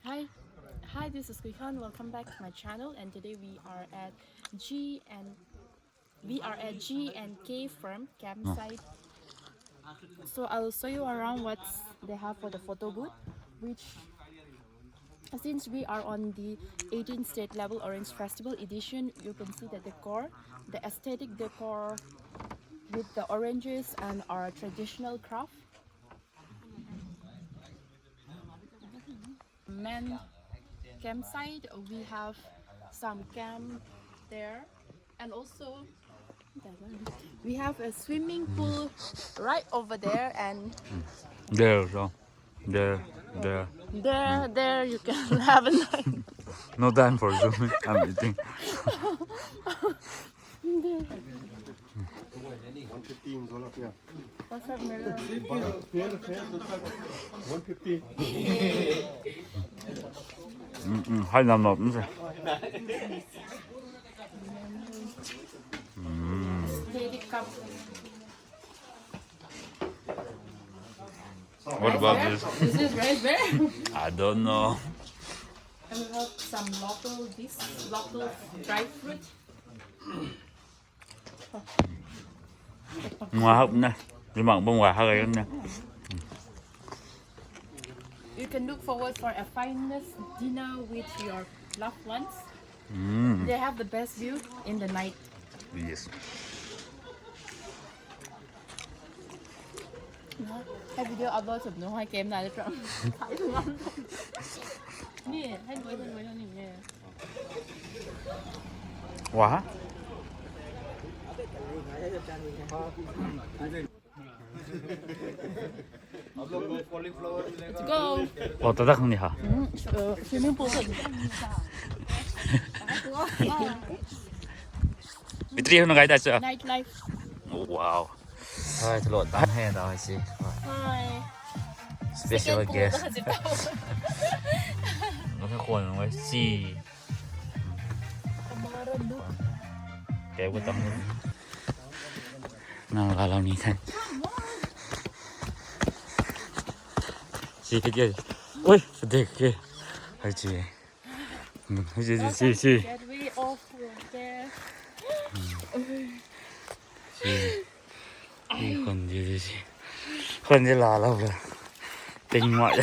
Hi, hi. This is Kuihan. Welcome back to my channel. And today we are at G and K Firm campsite. So I'll show you around what they have for the photo booth. Which, since we are on the 18th State Level Orange Festival edition, you can see the decor, the aesthetic decor with the oranges and our traditional craft. Main campsite, we have some camp there, and also we have a swimming pool right over there, and There, so there, there. there you can have a night. No time for zooming. I'm eating. 115 go up here. What's up, Mira? 150. Hai nằm nộp nữa rồi. Lady cup. What about this? This is raspberry. I don't know. And we have some local dried fruit. Ngoài hấp nè. Nhưng mà bên ngoài hơi nè. You can look forward for a finest dinner with your loved ones. They have the best view in the night. Yes. Hay video upload สุดน้อยเกมไหนหรือเปล่าถ่ายถึงวันนี่ให้ดูให้ดูนี่เนี่ย Wow. Let's go. Ồ, tao không đi hả? Swimming pool. Bị tri nó gai tại sao? Nightlife. Wow. Thôi, thử lộn tán hè rồi chị. Hi. Special guest. Nó phải khuẩn nó xì. Kéo cái tấm luôn. Nào là làm như thế. Xì cái kia. Ôi, cái kia. Hay chị. Hay chị. Get way off there. Con gì. Con gì là rồi. Tình ngoại.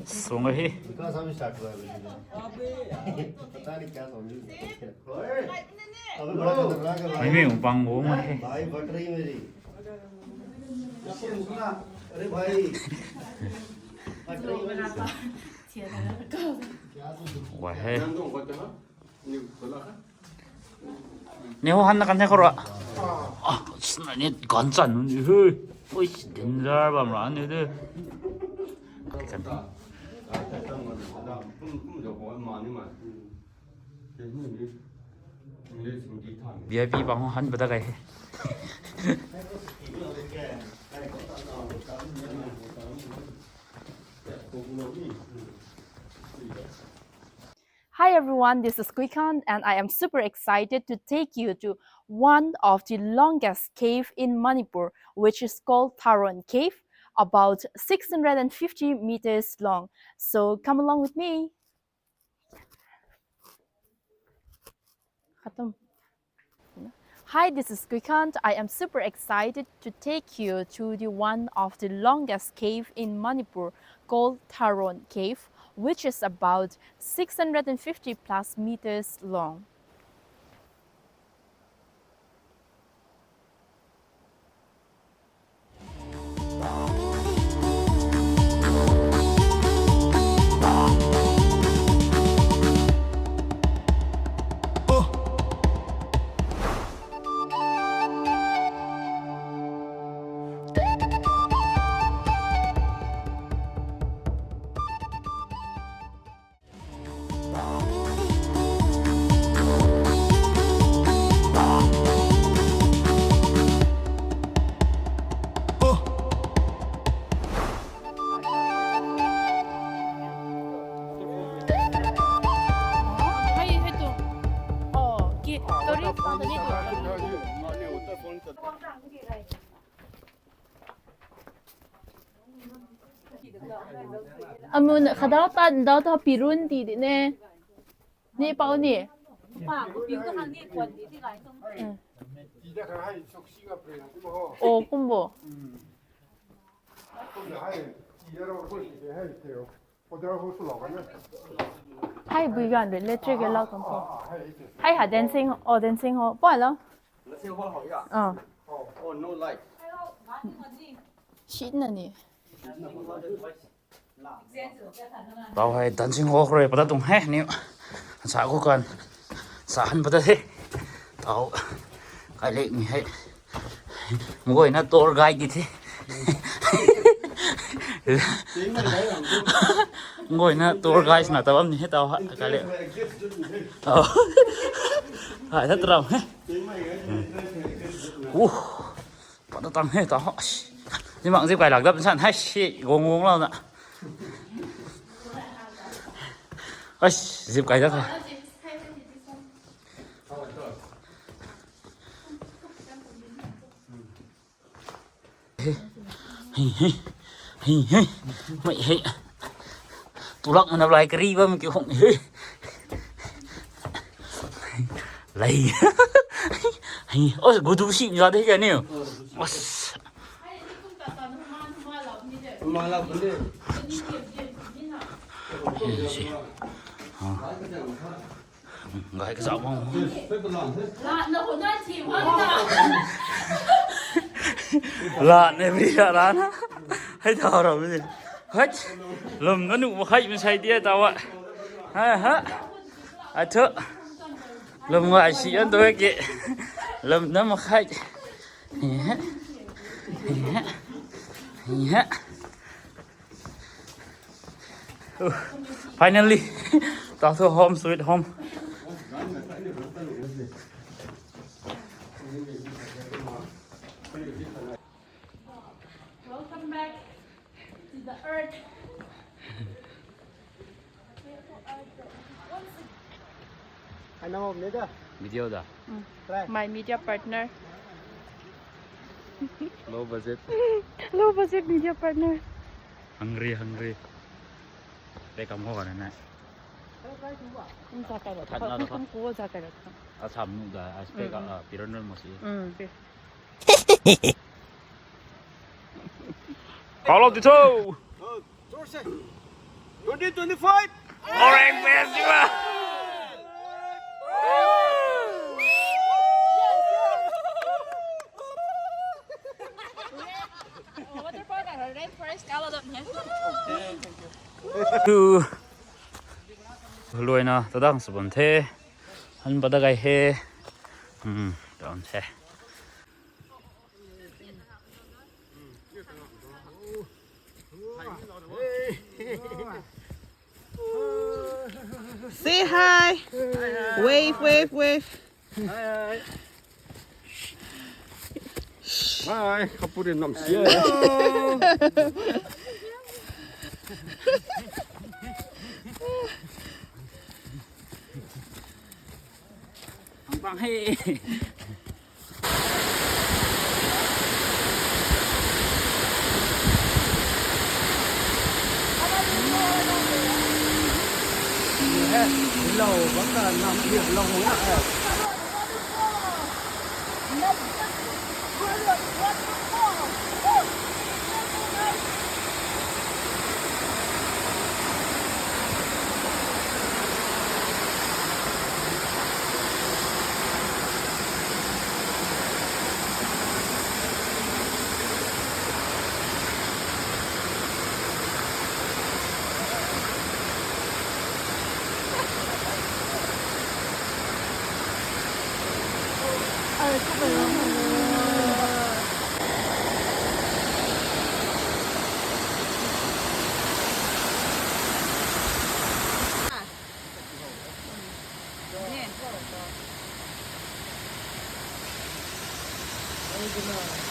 xuống ấy विकास हम start हुआ है पता नहीं क्या समझ अबे बड़ा खतरनाक है mấy miếng bằng bố mà thế भाई फट रही मेरी अरे भाई फट रही मेरी quả thế nếu hắn là con thế không ạ à này nè còn chẩn như hơi ôi đến ra bằng rõ như thế cái cần VIP bằng hắn bật cái Hi everyone, this is Kuikan and I am super excited to take you to one of the longest cave in Manipur, which is called Tharon Cave, about 650 meters long. So come along with me. Hi, this is Kuikan. I am super excited to take you to the one of the longest cave in Manipur called Tharon Cave, which is about 650 plus meters long. 아문 가다가 딴 나도 비룬디 네. 네 빠오니. 어, 콤보. hay bây giờ để lên chơi cái lâu không thôi hay hả dancing hả bỏ lắm shit nè nè tao hay tận sinh hoạt rồi bắt đầu tung hết níu xã có cần xã hắn bắt đầu thế tao cái lệ mình hay ngồi na tour guide gì thế ngồi na tour guide na tao âm hết tao cái lệ hay thật lòng hết bắt đầu tăng hết tao nhưng mà dịp cái lạc đập sẵn hay xị gồm lâu nè ơi dịp cái đó thôi mày hay tụ lắc nó lại cái river mình kiểu không lấy ôi gù đu xịn ra đấy cái này gái cái giọng không lợn này bây giờ đó hay thở rồi cái gì hết lùm nó nụ hay mình say tia tao ạ hả à thưa lùm ngoài xí ăn tôi kì lùm nó mà hay finally tao thưa home sweet home welcome back to the earth anh nào hôm đấy đó video đó my media partner low budget media partner hungryไปcầm hoa này này không ra cái Thật đó là không cố ra cái đó à thầm là à speak à 비런을 뭐지 Call of Duty 2025 Orange Festival Waterfall là Rainforestclub nhé lùi nè tao đang sử dụng thế anh bắt đầu cái he đón thế Say hi. Wave. Hi, 커플이 넘치요. bằng he lầu vẫn là nằm điểm lầu lại. Original.